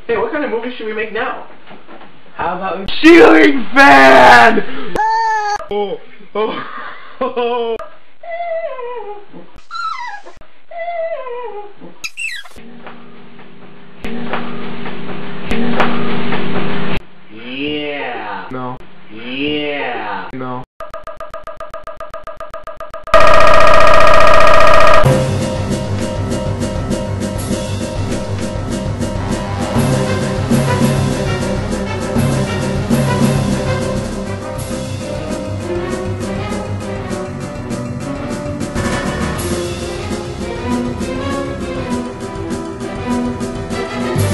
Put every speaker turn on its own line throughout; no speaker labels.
Hey, what kind of movie should we make now?
How about
Ceiling fan! Oh, oh, oh.
Yeah.
No.
Yeah.
No.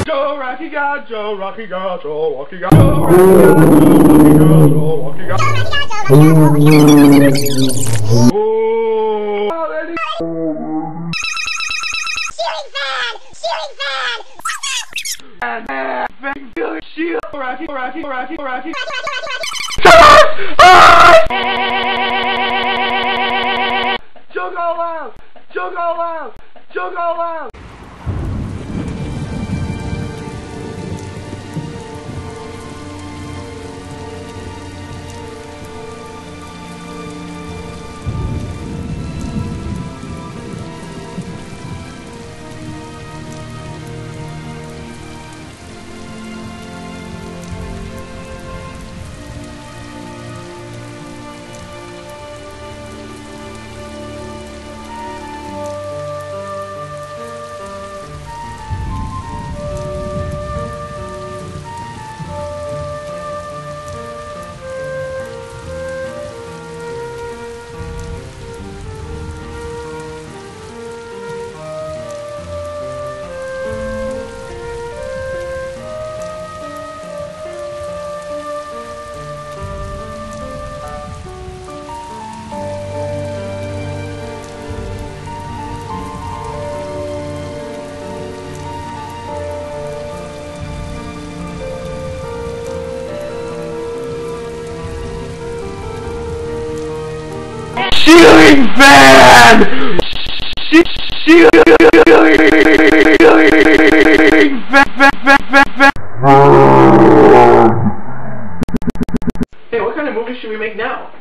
Joe Rocky God, Joe Rocky God, Joe Rocky God, Joe Rocky God, Joe Rocky God, Joe Rocky God.
Ceiling fan!
Rocky. Joke out loud! Joke out loud! Joke out loud! Ceiling fan! Ceiling fan! Hey, what kind of movie should we make now?